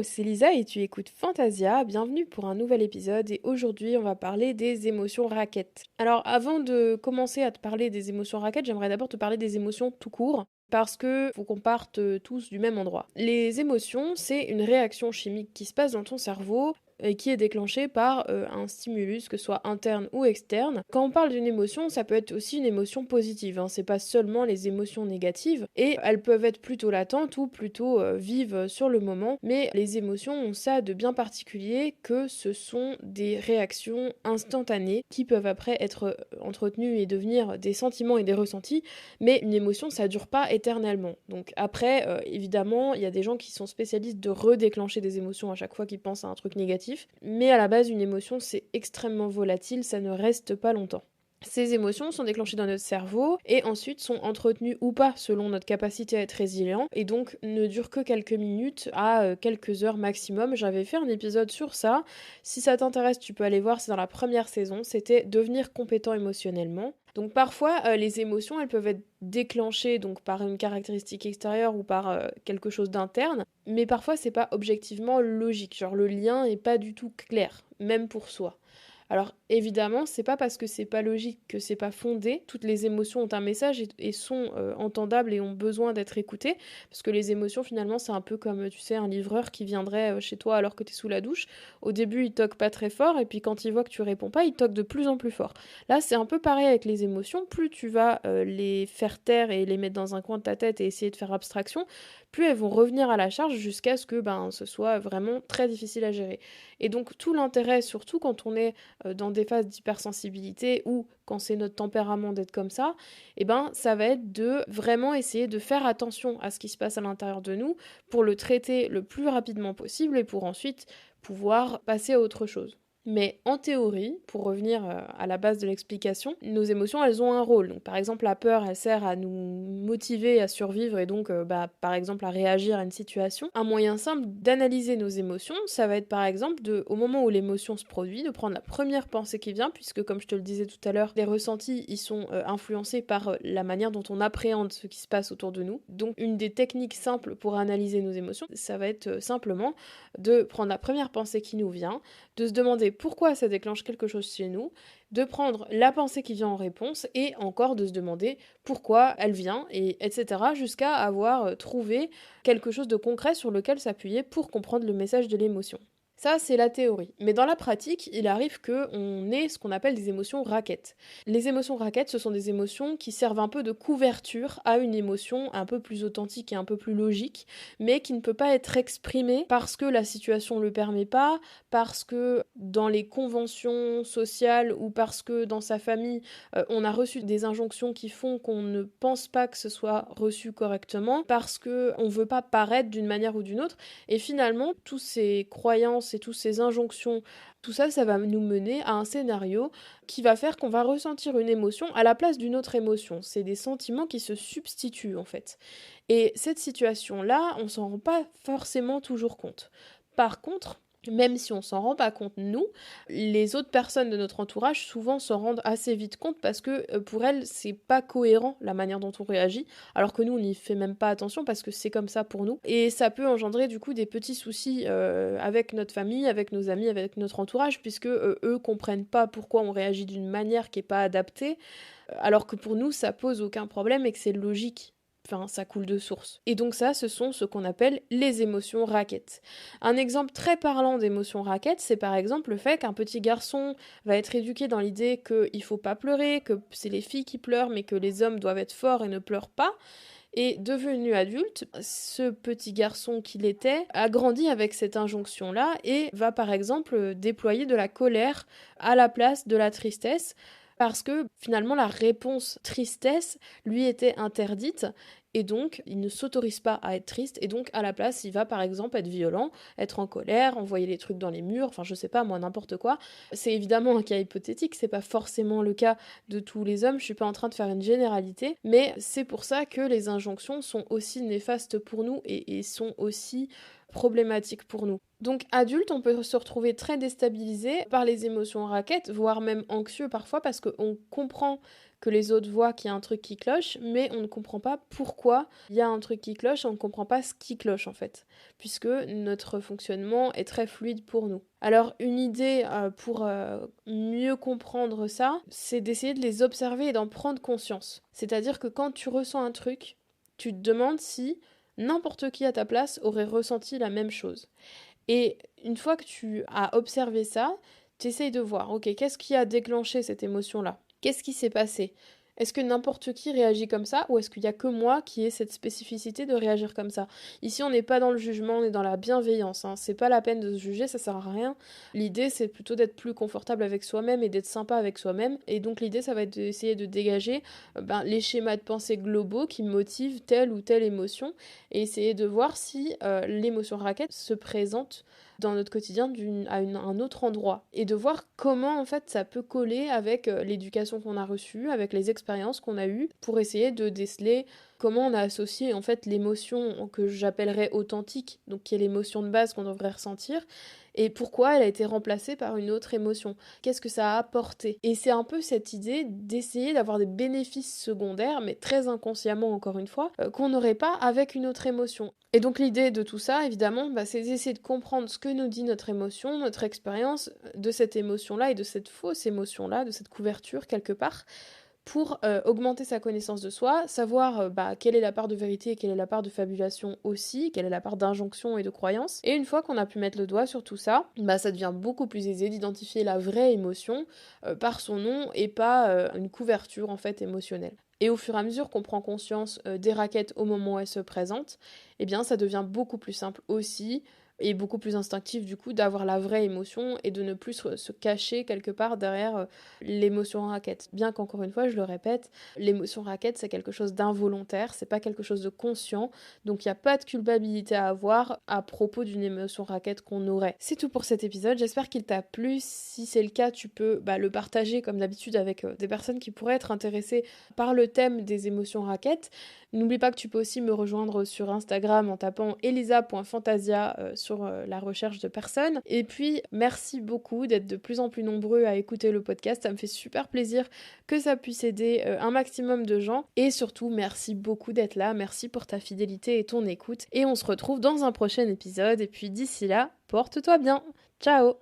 c'est Lisa et tu écoutes Fantasia, bienvenue pour un nouvel épisode et aujourd'hui on va parler des émotions raquettes. Alors avant de commencer à te parler des émotions raquettes, j'aimerais d'abord te parler des émotions tout court parce que faut qu'on parte tous du même endroit. Les émotions, c'est une réaction chimique qui se passe dans ton cerveau et qui est déclenchée par un stimulus, que ce soit interne ou externe. Quand on parle d'une émotion, ça peut être aussi une émotion positive, hein. C'est pas seulement les émotions négatives, et elles peuvent être plutôt latentes ou plutôt vives sur le moment, mais les émotions ont ça de bien particulier que ce sont des réactions instantanées qui peuvent après être entretenues et devenir des sentiments et des ressentis, mais une émotion ça dure pas éternellement. Donc après, évidemment, il y a des gens qui sont spécialistes de redéclencher des émotions à chaque fois qu'ils pensent à un truc négatif, mais à la base, une émotion, c'est extrêmement volatile, ça ne reste pas longtemps. Ces émotions sont déclenchées dans notre cerveau et ensuite sont entretenues ou pas selon notre capacité à être résilient et donc ne durent que quelques minutes à quelques heures maximum. J'avais fait un épisode sur ça. Si ça t'intéresse, tu peux aller voir, c'est dans la première saison. C'était devenir compétent émotionnellement. Donc parfois, les émotions, elles peuvent être déclenchées donc par une caractéristique extérieure ou par quelque chose d'interne, mais parfois c'est pas objectivement logique. Genre le lien est pas du tout clair, même pour soi. Alors évidemment, c'est pas parce que c'est pas logique que c'est pas fondé. Toutes les émotions ont un message et sont entendables et ont besoin d'être écoutées. Parce que les émotions, finalement, c'est un peu comme, tu sais, un livreur qui viendrait chez toi alors que t'es sous la douche. Au début, il toque pas très fort et puis quand il voit que tu réponds pas, il toque de plus en plus fort. Là, c'est un peu pareil avec les émotions. Plus tu vas les faire taire et les mettre dans un coin de ta tête et essayer de faire abstraction, plus elles vont revenir à la charge jusqu'à ce que ce soit vraiment très difficile à gérer. Et donc tout l'intérêt, surtout quand on est dans des phases d'hypersensibilité ou quand c'est notre tempérament d'être comme ça, ça va être de vraiment essayer de faire attention à ce qui se passe à l'intérieur de nous pour le traiter le plus rapidement possible et pour ensuite pouvoir passer à autre chose. Mais en théorie, pour revenir à la base de l'explication, nos émotions, elles ont un rôle. Donc, par exemple, la peur, elle sert à nous motiver à survivre et donc, par exemple, à réagir à une situation. Un moyen simple d'analyser nos émotions, ça va être, par exemple, au moment où l'émotion se produit, de prendre la première pensée qui vient, puisque, comme je te le disais tout à l'heure, les ressentis, ils sont influencés par la manière dont on appréhende ce qui se passe autour de nous. Donc, une des techniques simples pour analyser nos émotions, ça va être simplement de prendre la première pensée qui nous vient, de se demander pourquoi ça déclenche quelque chose chez nous, de prendre la pensée qui vient en réponse et encore de se demander pourquoi elle vient, et etc. jusqu'à avoir trouvé quelque chose de concret sur lequel s'appuyer pour comprendre le message de l'émotion. Ça, c'est la théorie. Mais dans la pratique, il arrive qu'on ait ce qu'on appelle des émotions raquettes. Les émotions raquettes, ce sont des émotions qui servent un peu de couverture à une émotion un peu plus authentique et un peu plus logique, mais qui ne peut pas être exprimée parce que la situation ne le permet pas, parce que dans les conventions sociales ou parce que dans sa famille, on a reçu des injonctions qui font qu'on ne pense pas que ce soit reçu correctement, parce qu'on ne veut pas paraître d'une manière ou d'une autre. Et finalement, tous ces croyances et toutes ces injonctions, tout ça, ça va nous mener à un scénario qui va faire qu'on va ressentir une émotion à la place d'une autre émotion. C'est des sentiments qui se substituent en fait. Et cette situation-là, on s'en rend pas forcément toujours compte. Par contre, même si on s'en rend pas compte nous, les autres personnes de notre entourage souvent s'en rendent assez vite compte parce que pour elles c'est pas cohérent la manière dont on réagit, alors que nous on n'y fait même pas attention parce que c'est comme ça pour nous, et ça peut engendrer du coup des petits soucis avec notre famille, avec nos amis, avec notre entourage, puisque eux comprennent pas pourquoi on réagit d'une manière qui est pas adaptée, alors que pour nous ça pose aucun problème et que c'est logique. Enfin, ça coule de source. Et donc ça, ce sont ce qu'on appelle les émotions raquettes. Un exemple très parlant d'émotions raquettes, c'est par exemple le fait qu'un petit garçon va être éduqué dans l'idée qu'il faut pas pleurer, que c'est les filles qui pleurent, mais que les hommes doivent être forts et ne pleurent pas. Et devenu adulte, ce petit garçon qu'il était a grandi avec cette injonction-là et va par exemple déployer de la colère à la place de la tristesse, parce que finalement la réponse tristesse lui était interdite et donc il ne s'autorise pas à être triste, et donc à la place il va par exemple être violent, être en colère, envoyer des trucs dans les murs, enfin je sais pas moi, n'importe quoi. C'est évidemment un cas hypothétique, c'est pas forcément le cas de tous les hommes, je suis pas en train de faire une généralité, mais c'est pour ça que les injonctions sont aussi néfastes pour nous et sont aussi problématiques pour nous. Donc adulte, on peut se retrouver très déstabilisé par les émotions raquettes, voire même anxieux parfois, parce qu'on comprend que les autres voient qu'il y a un truc qui cloche, mais on ne comprend pas pourquoi il y a un truc qui cloche, on ne comprend pas ce qui cloche en fait, puisque notre fonctionnement est très fluide pour nous. Alors une idée pour mieux comprendre ça, c'est d'essayer de les observer et d'en prendre conscience. C'est-à-dire que quand tu ressens un truc, tu te demandes si n'importe qui à ta place aurait ressenti la même chose. Et une fois que tu as observé ça, tu essayes de voir, ok, qu'est-ce qui a déclenché cette émotion-là? Qu'est-ce qui s'est passé? Est-ce que n'importe qui réagit comme ça ou est-ce qu'il n'y a que moi qui ai cette spécificité de réagir comme ça? Ici, on n'est pas dans le jugement, on est dans la bienveillance. C'est pas la peine de se juger, ça sert à rien. L'idée, c'est plutôt d'être plus confortable avec soi-même et d'être sympa avec soi-même. Et donc, l'idée, ça va être d'essayer de dégager les schémas de pensée globaux qui motivent telle ou telle émotion et essayer de voir si l'émotion raquette se présente dans notre quotidien à un autre endroit et de voir comment en fait ça peut coller avec l'éducation qu'on a reçue, avec les expériences qu'on a eues pour essayer de déceler comment on a associé en fait l'émotion que j'appellerais authentique, donc qui est l'émotion de base qu'on devrait ressentir, et pourquoi elle a été remplacée par une autre émotion. Qu'est-ce que ça a apporté? Et c'est un peu cette idée d'essayer d'avoir des bénéfices secondaires, mais très inconsciemment encore une fois, qu'on n'aurait pas avec une autre émotion. Et donc l'idée de tout ça, évidemment, c'est d'essayer de comprendre ce que nous dit notre émotion, notre expérience de cette émotion-là et de cette fausse émotion-là, de cette couverture quelque part, pour augmenter sa connaissance de soi, savoir quelle est la part de vérité et quelle est la part de fabulation aussi, quelle est la part d'injonction et de croyance. Et une fois qu'on a pu mettre le doigt sur tout ça, ça devient beaucoup plus aisé d'identifier la vraie émotion par son nom et pas une couverture en fait émotionnelle. Et au fur et à mesure qu'on prend conscience des raquettes au moment où elles se présentent, eh bien ça devient beaucoup plus simple aussi et beaucoup plus instinctif du coup d'avoir la vraie émotion et de ne plus se cacher quelque part derrière l'émotion raquette. Bien qu'encore une fois, je le répète, l'émotion raquette c'est quelque chose d'involontaire, c'est pas quelque chose de conscient, donc il n'y a pas de culpabilité à avoir à propos d'une émotion raquette qu'on aurait. C'est tout pour cet épisode, j'espère qu'il t'a plu. Si c'est le cas, tu peux le partager comme d'habitude avec des personnes qui pourraient être intéressées par le thème des émotions raquettes. N'oublie pas que tu peux aussi me rejoindre sur Instagram en tapant elisa.fantasia sur la recherche de personnes. Et puis, merci beaucoup d'être de plus en plus nombreux à écouter le podcast. Ça me fait super plaisir que ça puisse aider un maximum de gens. Et surtout, merci beaucoup d'être là. Merci pour ta fidélité et ton écoute. Et on se retrouve dans un prochain épisode. Et puis d'ici là, porte-toi bien. Ciao!